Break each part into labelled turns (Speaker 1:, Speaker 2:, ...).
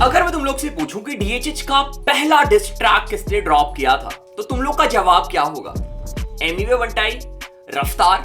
Speaker 1: अगर मैं तुम लोग से पूछूं कि डीएचएच का पहला डिस ट्रैक किसने ड्रॉप किया था तो तुम लोग का जवाब क्या होगा? एमिवे वंटाई, रफ्तार?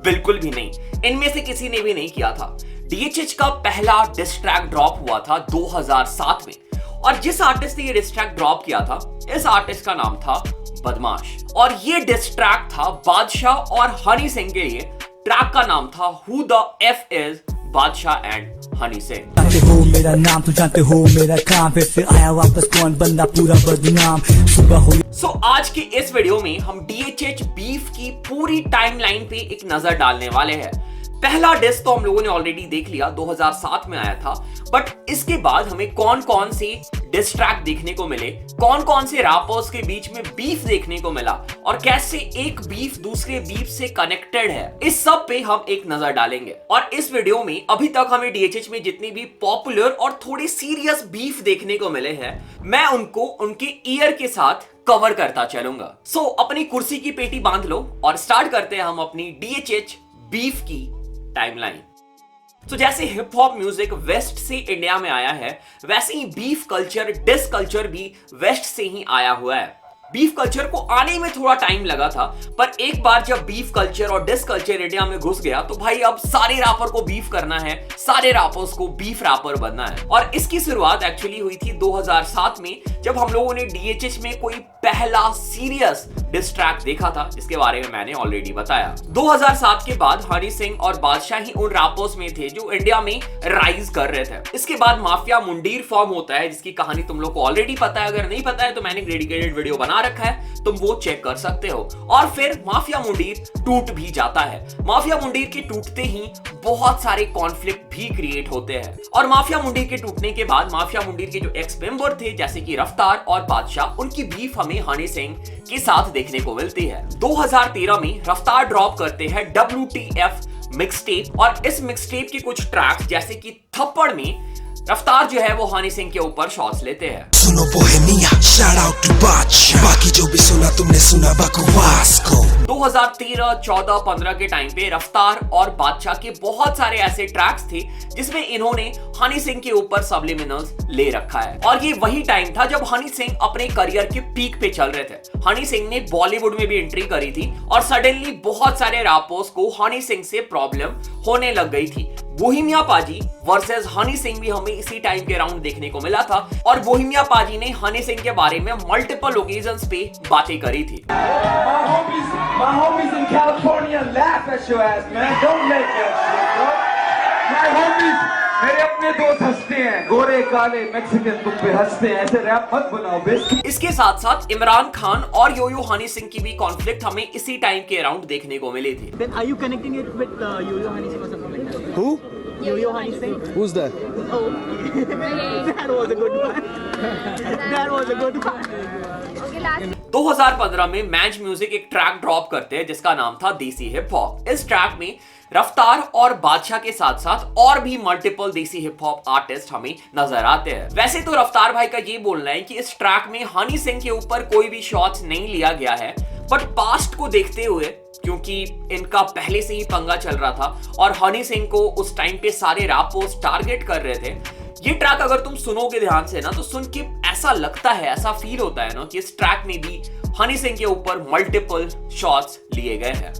Speaker 1: बिल्कुल भी नहीं, इनमें से किसी ने भी नहीं किया था। डीएचएच का पहला डिस ट्रैक ड्रॉप हुआ था 2007 में और जिस आर्टिस्ट ने ये डिस ट्रैक ड्रॉप किया था इस आर्टिस्ट का नाम था बदमाश और ये डिस ट्रैक था बादशाह और हनी सिंह के लिए। ट्रैक का नाम था हु द एफ इज बादशाह एंड हनी सिंह।
Speaker 2: जानते हो मेरा नाम तो जानते हो मेरा काम, फिर से आया वापस कौन बंदा पूरा बदनाम सुबह हो।
Speaker 1: सो आज के इस वीडियो में हम डीएचएच बीफ की पूरी टाइमलाइन पे एक नजर डालने वाले हैं। पहला डिस तो हम लोगों ने ऑलरेडी देख लिया, 2007 में आया था, बट इसके बाद हमें कौन कौन से डिस ट्रैक देखने को मिले, कौन कौन से रैपर्स के बीच में बीफ देखने को मिला और कैसे एक बीफ दूसरे बीफ से कनेक्टेड है, इस सब पे हम एक नजर डालेंगे। और इस वीडियो में अभी तक हमें डीएचएच में जितनी भी पॉपुलर और थोड़े सीरियस बीफ देखने को मिले हैं, मैं उनको उनके ईयर के साथ कवर करता चलूंगा। सो अपनी कुर्सी की पेटी बांध लो और स्टार्ट करते हैं हम अपनी डीएचएच बीफ की टाइमलाइन। तो जैसे हिप हॉप म्यूजिक वेस्ट से इंडिया में आया है, वैसे ही बीफ कल्चर, डिस कल्चर भी वेस्ट से ही आया हुआ है। बीफ कल्चर को आने में थोड़ा टाइम लगा था, पर एक बार जब बीफ कल्चर और डिस कल्चर इंडिया में घुस गया तो भाई अब सारे रैपर को बीफ करना है, सारे रैपर्स को बीफ रैपर बनना है। और इसकी शुरुआत एक्चुअली हुई थी 2007 में, जब हम लोगों ने डीएचएच में कोई पहला सीरियस डिस ट्रैक देखा था, जिसके बारे में मैंने ऑलरेडी बताया। 2007 के बाद हनी सिंह और बादशाह ही उन रैपर्स में थे जो इंडिया में राइज कर रहे थे। इसके बाद माफिया मुंडीर फॉर्म होता है, जिसकी कहानी तुम लोग को ऑलरेडी पता है। अगर नहीं पता है तो मैंने डेडिकेटेड वीडियो बना रखा है, तुम वो चेक कर सकते हो। और फिर माफिया मुंडीर टूट भी जाता है। माफिया मुंडीर के टूटते ही बहुत सारे कॉन्फ्लिक्ट भी क्रिएट होते हैं और माफिया मुंडीर के टूटने के बाद माफिया मुंडीर के जो एक्स मेंबर थे जैसे कि रफ्तार और बादशाह, उनकी बीफ हमें हनी सिंह के साथ देखने को मिलती है। 2013 में रफ्तार ड्रॉप करते हैं WTF मिक्सटेप और इस मिक्सटेप के कुछ ट्रैक्स जैसे कि थप्पड़ में रफ्तार जो है वो हनी सिंह के ऊपर शॉट्स लेते हैं।
Speaker 3: सुनो बोहेमिया, शाउट आउट टू बादशाह, बाकी जो भी सुना तुमने सुना बकवास को।
Speaker 1: 2013, 14, 15 के टाइम पे रफ्तार और बादशाह के बहुत सारे ऐसे ट्रैक्स थे जिसमें इन्होंने हनी सिंह के ऊपर सबलिमिनल्स ले रखा है। और ये वही टाइम था जब हनी सिंह अपने करियर के पीक पे चल रहे थे। हनी सिंह ने बॉलीवुड में भी एंट्री करी थी और सडनली बहुत सारे रैपर्स को हनी सिंह से प्रॉब्लम होने लग गई थी। बोहेमिया पाजी वर्सेस हनी सिंह भी हमें इसी टाइम के राउंड देखने को मिला था और बोहेमिया पाजी ने हनी सिंह के बारे में मल्टीपल ओकेजन्स पे बातें करी थी।
Speaker 4: My homies in California laugh at your ass, man. Don't let that shit, bro. My homies, मेरे अपने दोस्त हंसते हैं, गोरे काले मैक्सिकन तुम पे हंसते हैं, ऐसे रैप मत बनाओ बेस।
Speaker 1: इसके साथ साथ इमरान खान और योयो हनी सिंह की भी कॉन्फ्लिक्ट हमें इसी टाइम के अराउंड देखने को मिली थी।
Speaker 5: Then are you connecting it with Yo-Yo Honey Singh or something like that?
Speaker 3: Who?
Speaker 5: Yo-Yo Honey Singh?
Speaker 3: Who's that?
Speaker 5: Oh, that was a good one. That was a good one.
Speaker 1: 2015 में match music एक track drop करते हैं जिसका नाम था देसी hip hop. इस track में रफ्तार और बादशाह के साथ साथ और भी मल्टीपल देसी हिप हॉप आर्टिस्ट हमें नजर आते हैं। वैसे तो रफ्तार भाई का ये बोलना है कि इस ट्रैक में हनी सिंह के ऊपर कोई भी शॉट्स नहीं लिया गया है, बट पास्ट को देखते हुए, क्योंकि इनका पहले से ही पंगा चल रहा था और हनी सिंह को उस टाइम पे सारे रैपर्स टारगेट कर रहे थे, ये ट्रैक अगर तुम सुनोगे ध्यान से ना तो सुन के ऐसा लगता है, ऐसा फील होता है ना कि इस ट्रैक में भी हनी सिंह के ऊपर मल्टीपल शॉट्स लिए गए हैं।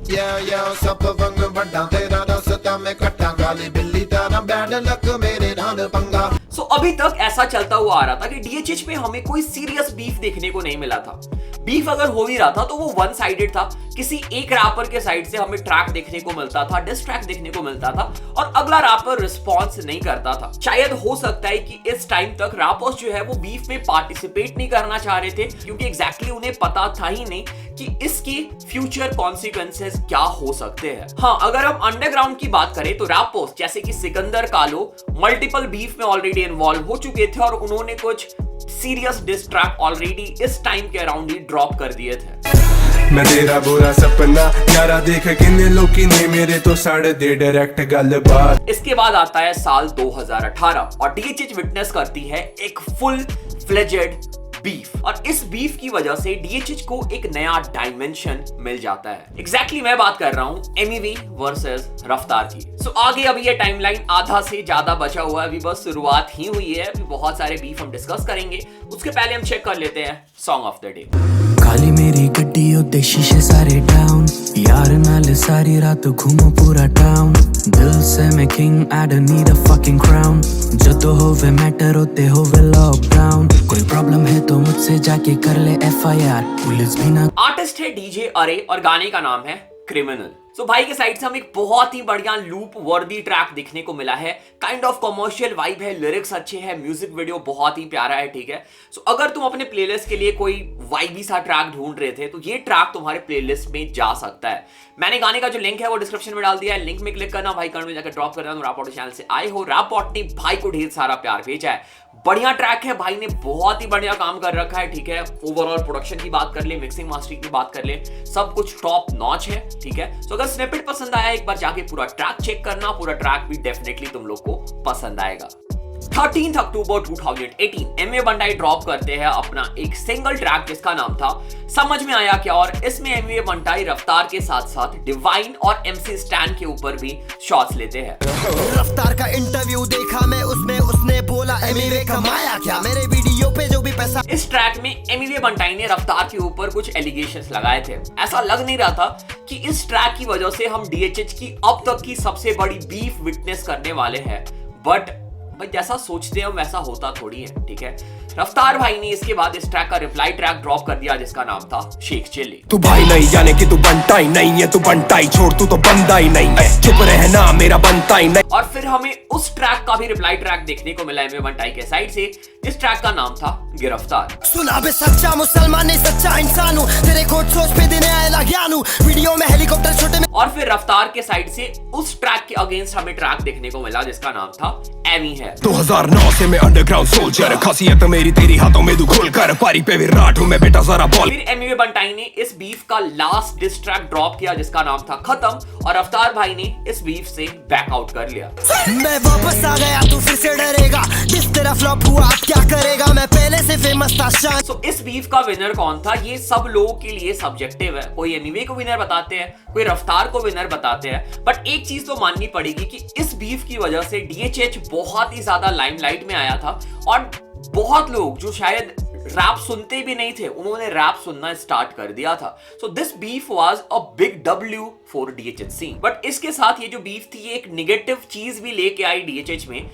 Speaker 1: सो अभी तक ऐसा चलता हुआ आ रहा था कि डीएचएच पे हमें कोई सीरियस बीफ देखने को नहीं मिला था। बीफ अगर हो भी रहा था तो वो वन साइडेड था, किसी एक रैपर के साइड से हमें ट्रैक देखने को मिलता था, डिस ट्रैक देखने को मिलता था और अगला रैपर रिस्पॉन्स नहीं करता था। शायद हो सकता है कि इस टाइम तक रैपर्स जो है वो बीफ में पार्टिसिपेट नहीं करना चाह रहे थे, क्योंकि एग्जैक्टली उन्हें पता था ही नहीं कि इसके फ्यूचर कॉन्सिक्वेंसेस क्या हो सकते हैं। हाँ, अगर हम अंडरग्राउंड की बात करें तो रैपर्स जैसे कि सिकंदर कालो मल्टीपल बीफ में ऑलरेडी इन्वॉल्व हो चुके थे और उन्होंने कुछ सीरियस डिस ट्रैक ऑलरेडी इस टाइम के अराउंड ही ड्रॉप कर दिए थे।
Speaker 6: मैं तेरा बुरा सपना यारा देख किन्ने लोकी ने मेरे तो साढ़े दे डायरेक्ट गलबात।
Speaker 1: इसके बाद आता है साल 2018 और डीएचएच विटनेस करती है एक फुल फ्लेजेड बीफ। और इस बीफ की वजह से डीएचएच को एक नया डायमेंशन मिल जाता है। एग्जैक्टली मैं बात कर रहा हूं एमईवी वर्सेस रफ्तार की। सो आगे अभी ये टाइमलाइन आधा से ज्यादा बचा हुआ है, अभी बस शुरुआत ही हुई है, अभी बहुत सारे बीफ हम डिस्कस करेंगे। उसके पहले हम चेक कर लेते हैं सॉन्ग ऑफ द डे।
Speaker 2: खाली मेरी गड्डी होते शीशे सारे डाउन, यार नाल सारी रात घूमो पूरा टाउन, दिल से मैं king I don't need a fucking crown, जो होवे मैटर होते होवे लॉकडाउन, कोई प्रॉब्लम है तो मुझसे जाके कर ले एफआईआर, पुलिस भी ना।
Speaker 1: आर्टिस्ट है डीजे अरे और गाने का नाम है क्रिमिनल। सो भाई के साइड से हम एक बहुत ही बढ़िया लूप वर्दी ट्रैक दिखने को मिला है, काइंड ऑफ कमर्शियल वाइब है, लिरिक्स अच्छे हैं, म्यूजिक वीडियो बहुत ही प्यारा है, ठीक है। सो अगर तुम अपने प्लेलिस्ट के लिए कोई वाइबी सा ट्रैक ढूंढ रहे थे तो ये ट्रैक तुम्हारे प्लेलिस्ट में जा सकता है। मैंने गाने का जो लिंक है वो डिस्क्रिप्शन में डाल दिया है, लिंक में क्लिक करना, भाई कमेंट में जाकर ड्रॉप करना। रैपॉट चैनल से आए हो, रैपॉट ने भाई को ढेर सारा प्यार भेजा है, बढ़िया ट्रैक है, भाई ने बहुत ही बढ़िया काम कर रखा है, ठीक है। ओवरऑल प्रोडक्शन की बात कर ले, मिक्सिंग मास्टरिंग की बात कर ले, सब कुछ टॉप नॉच है, ठीक है। सो अगर स्निपेट पसंद आया एक बार जाके पूरा ट्रैक चेक करना, पूरा ट्रैक भी डेफिनेटली तुम लोग को पसंद आएगा। 13 अक्टूबर 2018 एमवे बंटाई ड्रॉप करते हैं अपना एक सिंगल ट्रैक जिसका नाम था समझ में आया क्या, और इसमें एमवे बंटाई रफ्तार के साथ साथ डिवाइन और एमसी स्टैन के ऊपर भी शॉट्स लेते हैं।
Speaker 7: रफ्तार का इंटरव्यू देखा मैं, उसमें उसने बोला एमवे कमाया क्या, मेरे वीडियो पे जो भी पैसा।
Speaker 1: इस ट्रैक में एमवे बंटाई ने रफ्तार के ऊपर कुछ एलिगेशंस लगाए थे। ऐसा लग नहीं रहा था कि इस ट्रैक की वजह से हम डीएचएच की अब तक की सबसे बड़ी बीफ विटनेस करने वाले हैं, बट भाई जैसा सोचते हैं वैसा होता थोड़ी है, ठीक है। रफ्तार भाई ने इसके बाद इस ट्रैक का रिप्लाई ट्रैक ड्रॉप कर दिया जिसका नाम था शेख चिल्ली।
Speaker 3: तू भाई नहीं जाने कि तू बनता ही नहीं है, तू बनता ही छोड़, तू तो बंदा ही नहीं है, चुप रहना मेरा बनता ही नहीं।
Speaker 1: और फिर हमें उस ट्रैक का भी रिप्लाई ट्रैक देखने को मिला एमवे बंटाई के साइड से, जिस ट्रैक का नाम था गिरफ्तार।
Speaker 7: सुना बे सच्चा मुसलमान नहीं सच्चा इंसान हूं, तेरे कोट सोच पे देने आया ज्ञान हूं, वीडियो में हेलीकॉप्टर छोटे में।
Speaker 1: और फिर रफ्तार के साइड से उस ट्रैक के अगेंस्ट हमें ट्रैक देखने को मिला जिसका नाम था एमी है।
Speaker 3: 2009 से मैं अंडरग्राउंड सोल्जर, खासियत मेरी तेरी हाथों में खोल कर, पारी पे विराट हूं मैं बेटा जरा बॉल।
Speaker 1: फिर एमवे बंटाई ने इस बीफ का लास्ट डिस ट्रैक ड्रॉप किया जिसका नाम था खत्म, और रफ्तार भाई ने इस बीफ से बैक आउट कर लिया।
Speaker 7: मैं वापस आ गया तू फिर से डरेगा, जिस तरह फ्लॉप हुआ अब क्या करेगा, मैं पहले से फेमस था शान।
Speaker 1: सो इस बीफ का विनर कौन था ये सब लोगों के लिए सब्जेक्टिव है, कोई एमवे को विनर बताते हैं, कोई रफ्तार को विनर बताते हैं, बट एक चीज तो माननी पड़ेगी कि इस बीफ की वजह से डीएचएच बहुत ही ज्यादा लाइमलाइट में आया था, और बहुत लोग जो शायद रैप सुनते भी नहीं थे उन्होंने रैप सुनना स्टार्ट कर दिया था। So this beef was a big W for DHH scene. But इसके साथ ये जो बीफ थी ये एक निगेटिव चीज भी लेके आई डीएचएच में।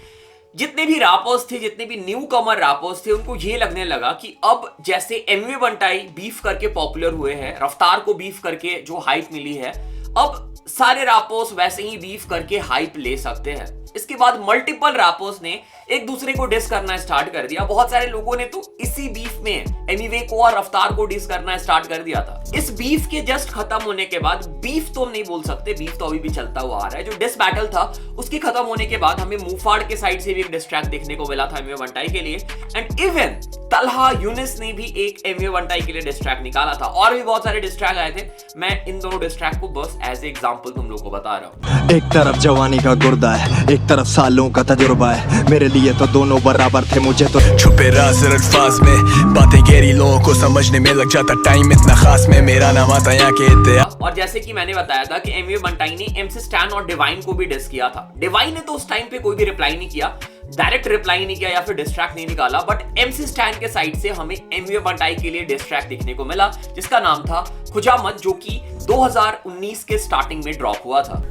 Speaker 1: जितने भी रैपर्स थे, जितने भी न्यू कमर रैपर्स थे, उनको ये लगने लगा कि अब जैसे एमवे बंटाई बीफ करके पॉपुलर हुए हैं, रफ्तार को बीफ करके जो हाइप मिली है, अब सारे रैपर्स वैसे ही बीफ करके हाइप ले सकते हैं। इसके बाद मल्टीपल रैपर्स ने एक दूसरे को डिस करना स्टार्ट कर दिया। बहुत सारे लोगों ने तो इसी बीफ में एमवे को और रफ्तार को डिस करना स्टार्ट कर दिया था। इस बीफ के जस्ट खत्म होने के बाद, बीफ तो हम नहीं बोल सकते, बीफ तो अभी भी चलता हुआ आ रहा है, जो डिस बैटल था उसके खत्म होने के बाद हमें मुफाड़ के साइड से भी एक डिस ट्रैक देखने को मिला था एमवे बंटाई के लिए, एंड इवन तलहा यूनिस ने भी एक एमवे बंटाई के लिए डिस ट्रैक निकाला था, और भी बहुत सारे डिस ट्रैक आए थे। मैं इन दोनों डिस ट्रैक को बस एज ए एग्जांपल तुम लोगों को बता रहा हूं।
Speaker 8: एक तरफ जवानी का गुर्दा है, एक तरफ सालों का तजुर्बा है, मेरे लिए तो दोनों बराबर थे, मुझे तो
Speaker 3: छुपे राज अल्फाज में बातें गहरी, लोगों को समझने में लग जाता टाइम इतना खास में, मेरा नाम आता यहाँ के इतिहास।
Speaker 1: और जैसे कि मैंने बताया था कि एमवे बंटाई ने एमसी स्टैन और डिवाइन को भी डिस किया था। डिवाइन ने तो उस टाइम पे कोई भी रिप्लाई नहीं किया, डायरेक्ट रिप्लाई नहीं किया या फिर डिस ट्रैक नहीं निकाला, बट एमसी स्टैन के साइड से हमें एमवे बंटाई के लिए डिस ट्रैक देखने को मिला जिसका नाम था खुजामत, जो कि 2019 के स्टार्टिंग में ड्रॉप हुआ था।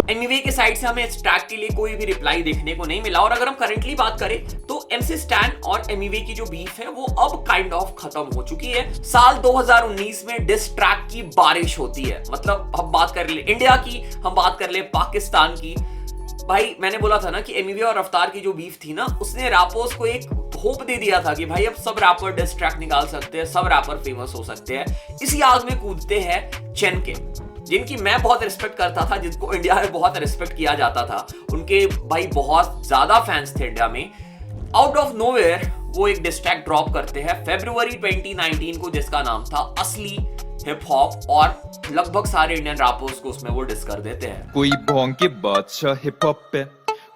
Speaker 1: एमवे के साइड से हमें इस ट्रैक के लिए कोई भी रिप्लाई देखने को नहीं मिला, और अगर हम करंटली बात करें तो एमसी स्टैन और एमवे की जो बीफ है वो अब काइंड ऑफ खत्म हो चुकी है। साल 2019 में डिस ट्रैक की बारिश होती है, मतलब हम बात कर ले इंडिया की, हम बात कर ले पाकिस्तान की। भाई मैंने बोला था ना कि एमवे और रफ्तार की जो बीफ थी ना, उसने रैपर्स को एक होप दे दिया था कि भाई अब सब रैपर डिस ट्रैक निकाल सकते हैं, सब रैपर फेमस हो सकते हैं। इसी आग में कूदते हैं चेनके, जिनकी मैं बहुत रिस्पेक्ट करता था, जिनको इंडिया में बहुत रिस्पेक्ट किया जाता था, उनके भाई बहुत ज्यादा फैंस थे इंडिया में। आउट ऑफ नोवेयर वो एक डिस ट्रैक ड्रॉप करते हैं फरवरी 2019 को जिसका नाम था असली हिप हॉप, और लगभग सारे इंडियन रैपर्स को उसमें वो डिस कर देते हैं।
Speaker 9: कोई भोंग के बादशाह हिप हॉप पे,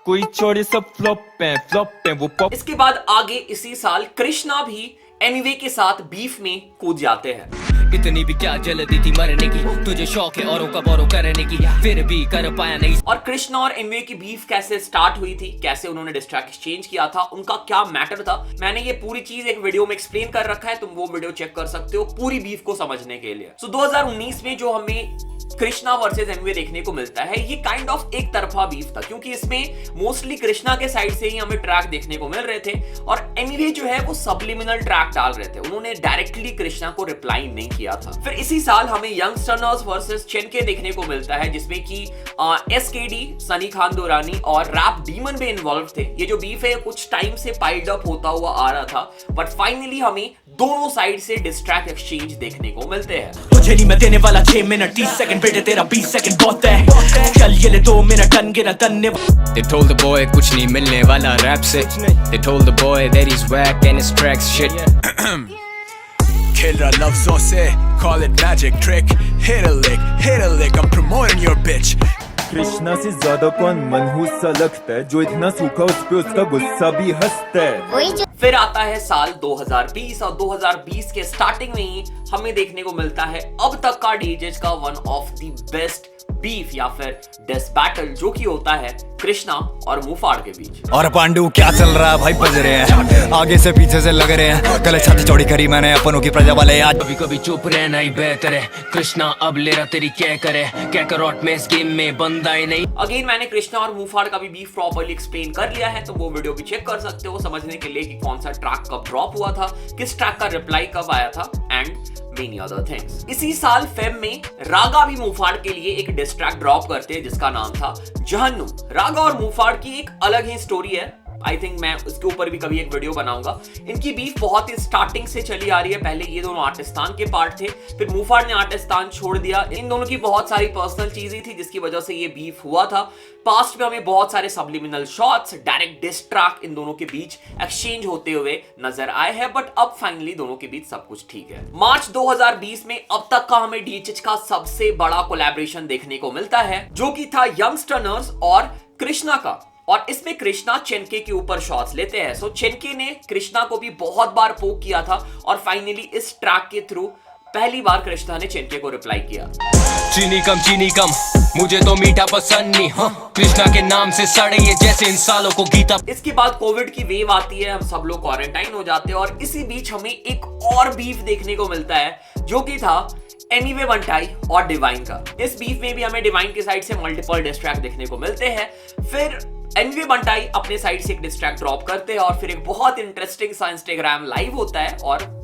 Speaker 9: कोई छोड़े सब फ्लॉप है वो पॉप।
Speaker 1: इसके बाद आगे इसी साल कृष्णा भी एमिवे के साथ बीफ में कूद जाते हैं।
Speaker 10: इतनी भी क्या जल्दी थी मरने की, तुझे शौक है औरों का बोरो करने की, फिर भी कर पाया नहीं।
Speaker 1: और कृष्णा और एमिवे की बीफ कैसे स्टार्ट हुई थी, कैसे उन्होंने डिस्ट्रैक एक्सचेंज किया था, उनका क्या मैटर था, मैंने ये पूरी चीज एक वीडियो में एक्सप्लेन कर रखा है, तुम वो वीडियो चेक कर सकते हो पूरी बीफ को समझने के लिए। सो 2019 में जो हमें कृष्णा वर्सेस एमिवे देखने को मिलता है, ये काइंड ऑफ एक तरफा बीफ था, क्योंकि इसमें मोस्टली कृष्णा के साइड से ही हमें ट्रैक देखने को मिल रहे थे और एमिवे जो है वो सब्लिमिनल ट्रैक डाल रहे थे, उन्होंने डायरेक्टली कृष्णा को रिप्लाई नहीं किया था। फिर इसी साल हमें यंगस्टर्स वर्सेस चेनके देखने को मिलता है, जिसमें कि एसकेडी, सनी खान दुरानी और रैप डीमन भी इन्वॉल्व थे। ये जो बीफ है कुछ टाइम से पाइल्ड अप होता हुआ आ रहा था, बट फाइनली हमें दोनों साइड से डिस्ट्रैक्ट एक्सचेंज देखने को मिलते हैं।
Speaker 10: तुझे नहीं मैं देने वाला 6 मिनट 30 सेकंड, बेटे तेरा 20 सेकंड बहुत है, चल ये ले 2 मिनट टन गिरा तन्ने।
Speaker 3: They told the boy कुछ नहीं मिलने वाला रैप से, They told the boy that he's whack and his tracks shit। खेल रहा लफ्जों से, call it magic trick, hit a lick, I'm promoting your bitch।
Speaker 9: Krishna से ज्यादा कौन मनहूस सा लगता है, जो इतना सूखा उस पे उसका गुस्सा भी हंसता है।
Speaker 1: फिर आता है साल 2020 और 2020 के स्टार्टिंग में ही हमें देखने को मिलता है अब तक का डीजेज का one of the best beef या फिर डिस बैटल, जो कि होता है कृष्णा और मुफाड़ के बीच।
Speaker 8: और पांडु क्या चल रहा है भाई, बज रहे हैं आगे से पीछे से लग रहे हैं, कल छाती चौड़ी करी मैंने अपनों की प्रजा वाले आज।
Speaker 10: कभी कभी चुप रहना ही बेहतर है, कृष्णा अब ले रहा तेरी क्या करे, क्या करोट में इस गेम में बंदा ही नहीं।
Speaker 1: अगेन मैंने कृष्णा और मुफाड़ का भी बीफ प्रॉपर्ली एक्सप्लेन कर लिया है, तो वो वीडियो भी चेक कर सकते हो समझने के लिए कि कौन सा ट्रैक कब ड्रॉप हुआ था, किस ट्रैक का रिप्लाई कब आया था एंड many other things। इसी साल फेब में रागा भी मुफाड़ के लिए एक डिस ट्रैक ड्रॉप करते हैं जिसका नाम था जहन्नुम। रागा और मुफाड़ की एक अलग ही स्टोरी है, आई थिंक मैं उसके ऊपर भी कभी एक वीडियो बनाऊंगा। इनकी बीफ बहुत ही स्टार्टिंग से चली आ रही है, पहले ये दोनों आर्टिस्तान के पार्ट थे, फिर मुफाड़ ने आर्टिस्तान छोड़ दिया। इन दोनों की बहुत सारी पर्सनल चीजें थी जिसकी वजह से ये बीफ हुआ था। पास्ट में हमें बहुत सारे subliminal shots, direct diss track इन दोनों के बीच एक्सचेंज होते हुए नजर आए हैं, बट अब फाइनली दोनों के बीच सब कुछ ठीक है। मार्च 2020 में अब तक का हमें डीएचएच का सबसे बड़ा कोलैबोरेशन देखने को मिलता है, जो कि था यंगस्टर्स और कृष्णा का, और इसमें कृष्णा चेनके के ऊपर शॉट्स लेते हैं। सो चेनके ने कृष्णा को भी बहुत बार पोक किया था और फाइनली इस ट्रैक के थ्रू पहली बार कृष्णा ने चेनके को रिप्लाई किया।
Speaker 10: चीनी कम मुझे तो मीठा पसंद नहीं, हाँ कृष्णा के नाम से सड़े ये जैसे इन सालों को गीता।
Speaker 1: इसके बाद कोविड की वेव आती है, हम सब लोग क्वारंटाइन हो जाते हैं और इसी बीच हमें एक और बीफ देखने को मिलता है, जो कि था एमिवे बंटाई और डिवाइन का। इस बीफ में भी हमें डिवाइन की साइड से मल्टीपल डिस ट्रैक देखने को मिलते हैं। फिर एमिवे बंटाई अपने साइड से एक डिस ट्रैक ड्रॉप करते हैं और फिर एक बहुत इंटरेस्टिंग सा इंस्टाग्राम लाइव होता है और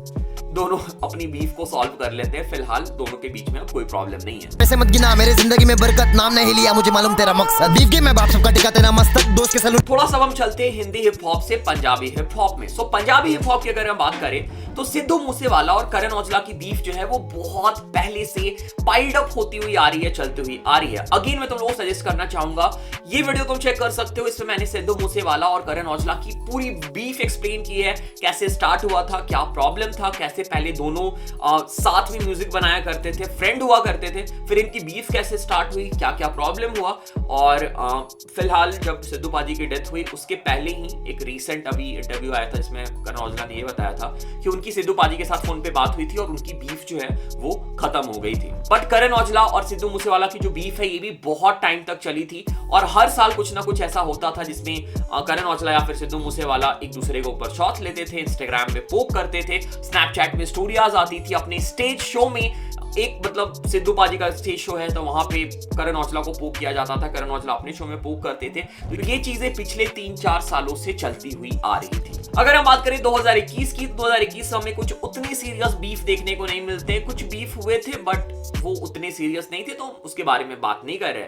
Speaker 1: दोनों अपनी बीफ को सॉल्व कर लेते हैं। फिलहाल दोनों के बीच में अब कोई प्रॉब्लम नहीं है।
Speaker 7: पैसे मत गिना, मेरे जिंदगी में बरकत नाम नहीं लिया, मुझे मालूम तेरा मकसद। बीफ गेम में बाप सबका टिका तेरा मस्तक, दोस्त के सलूट।
Speaker 1: थोड़ा सा हम चलते हैं हिंदी हिप हॉप से पंजाबी हिप हॉप में। सो पंजाबी हिप हॉप की अगर हम बात करें तो सिद्धू मूसेवाला और करण औजला की बीफ जो है वो बहुत पहले से पाइल्ड अप होती हुई आ रही है, चलती हुई आ रही है। अगेन मैं तुम लोगों को सजेस्ट करना चाहूंगा, ये वीडियो तुम चेक कर सकते हो, इसमें मैंने सिद्धू मूसेवाला और करण औजला की पूरी बीफ एक्सप्लेन की है, कैसे स्टार्ट हुआ था, क्या प्रॉब्लम था, कैसे पहले दोनों साथ में म्यूजिक बनाया करते थे, फ्रेंड हुआ करते थे, फिर इनकी बीफ कैसे स्टार्ट हुई, क्या क्या प्रॉब्लम हुआ। और फिलहाल जब सिद्धू पाजी की डेथ हुई उसके पहले ही एक रीसेंट अभी इंटरव्यू आया था जिसमें करण औजला ने ये बताया था कि उनकी सिद्धू पाजी के साथ फोन पे बात हुई थी और उनकी बीफ जो है वो खत्म हो गई थी। बट करण औजला और सिद्धू मूसेवाला की जो बीफ है ये भी बहुत टाइम तक चली थी और हर साल कुछ ना कुछ ऐसा होता था जिसमें करण औजला या फिर सिद्धू मूसेवाला एक दूसरे के ऊपर शॉट्स लेते थे, इंस्टाग्राम पे पोक करते थे, स्नैपचैट में स्टोरीज आती थी। अपने स्टेज शो में एक मतलब सिद्धू पाजी का स्टेज शो है तो वहां पे करण औजला को पोक किया जाता था, करण औजला अपने शो में पोक करते थे। तो ये चीजें पिछले 3-4 सालों से चलती हुई आ रही थी। अगर हम बात करें 2021 की, 2021 में कुछ उतनी सीरियस बीफ देखने को नहीं मिलते। कुछ बीफ हुए थे बट वो उतने सीरियस नहीं थे, तो उसके बारे में बात नहीं कर रहे।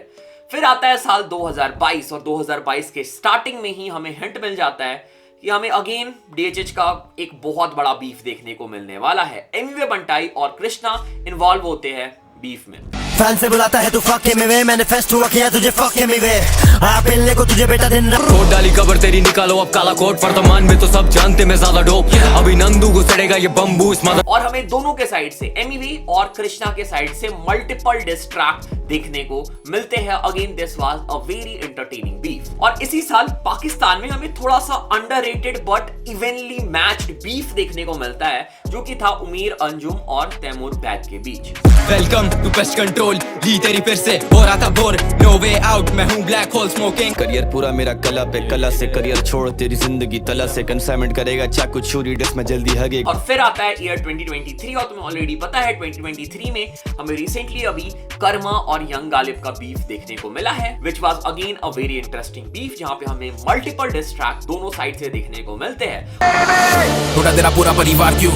Speaker 1: फिर आता है साल 2022 और 2022 के स्टार्टिंग में ही हमें हिंट मिल जाता है कि हमें अगेन डीएचएच का एक बहुत बड़ा बीफ देखने को मिलने वाला है। एमिवे बंटाई और कृष्णा इन्वॉल्व होते हैं बीफ में।
Speaker 7: फैन से बुलाता है तू फक में वे, मैनिफेस्ट हुआ किया तुझे फक में वे, आ पेलने को तुझे बेटा दिन
Speaker 10: कोट डाली कबर तेरी निकालो अब काला कोट, वर्तमान में तो सब जानते मैं ज्यादा डोप, अभी नंदू को सड़ेगा ये बम्बू इस मदर।
Speaker 1: और हमें दोनों के साइड से एमिवे और कृष्णा के साइड से मल्टीपल डिस ट्रैक देखने को मिलते हैं। Again this was a very entertaining beef. और इसी साल पाकिस्तान में हमें थोड़ा सा underrated but evenly matched beef देखने को मिलता है, जो कि था उमीर अंजुम और तैमूर बैग के बीच।
Speaker 3: वेलकम टू पेस्ट कंट्रोल, ली तेरी फिर से हो रहा था बोर, नो वे आउट, मैं हूँ ब्लैक होल स्मोकिंग।
Speaker 8: करियर पूरा मेरा कला पे, कला से करियर छोड़, तेरी जिंदगी तला से कंसाइनमेंट करेगा चाकू छुरी डिस में जल्दी हगे।
Speaker 1: और फिर आता है ईयर 2023 और तुम्हें ऑलरेडी पता है 2023 में हमें रिसेंटली अभी कर्मा और यंग गालिब का बीफ देखने को मिला है, which was again a very interesting beef, जहां पे हमें मल्टीपल डिस ट्रैक दोनों साइड से देखने को मिलते हैं।
Speaker 3: थोड़ा तेरा पूरा परिवार क्यों,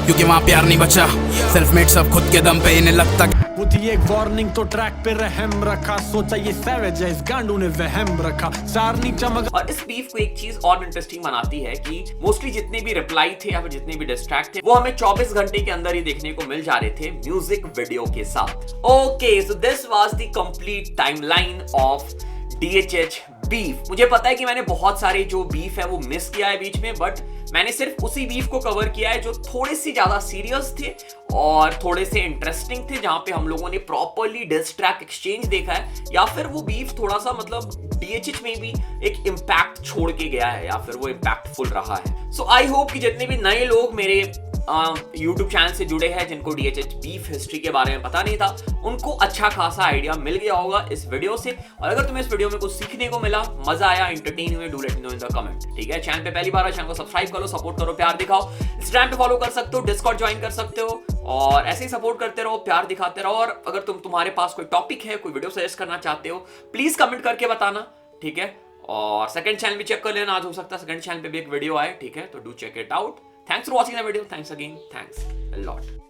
Speaker 3: क्योंकि वहाँ प्यार नहीं बचा, सेल्फ मेड सब खुद के दम पे इन्हें लगता।
Speaker 11: बुद्धि एक वार्निंग तो ट्रैक पे रहम रखा, सोचा ये सैवेज है, इस गांडू ने वहम रखा, सारनी चमक।
Speaker 1: और इस बीफ को एक चीज और इंटरेस्टिंग बनाती है कि मोस्टली जितने भी रिप्लाई थे या फिर जितने भी डिस्ट्रैक्ट थे वो हमें 24 घंटे के अंदर ही देखने को मिल जा रहे थे म्यूजिक वीडियो के साथ। Okay, so this was the complete timeline of DHH beef. मुझे पता है कि मैंने बहुत सारे जो बीफ है वो मिस किया है बीच में, बट मैंने सिर्फ उसी बीफ को कवर किया है जो थोड़े से ज्यादा सीरियस थे और थोड़े से इंटरेस्टिंग थे, जहां पे हम लोगों ने प्रॉपर्ली डिस ट्रैक एक्सचेंज देखा है, या फिर वो बीफ थोड़ा सा मतलब DHH में भी एक इम्पैक्ट छोड़ के गया है या फिर वो इम्पैक्टफुल रहा है। सो आई होप कि जितने भी नए लोग मेरे YouTube चैनल से जुड़े हैं जिनको DHH बीफ हिस्ट्री के बारे में पता नहीं था, उनको अच्छा खासा आइडिया मिल गया होगा इस वीडियो से। और अगर तुम्हें इस वीडियो में कुछ सीखने को मिला, मजा आया, एंटरटेन हुए, do let me know in the comment. ठीक है, चैनल पे पहली बार है, चैनल को सब्सक्राइब करो, सपोर्ट करो, प्यार दिखाओ। इंस्टाग्राम पे फॉलो कर सकते हो, डिस्कॉर्ड ज्वाइन कर सकते हो, और ऐसे ही सपोर्ट करते रहो, प्यार दिखाते रहो। और अगर तुम्हारे पास कोई टॉपिक है, कोई वीडियो सजेस्ट करना चाहते हो, प्लीज कमेंट करके बताना। ठीक है, और सेकंड चैनल भी चेक कर लेना, आज हो सकता है सेकंड चैनल पे भी एक वीडियो आए। ठीक है, तो do check it out. Thanks for watching the video. Thanks again. Thanks a lot.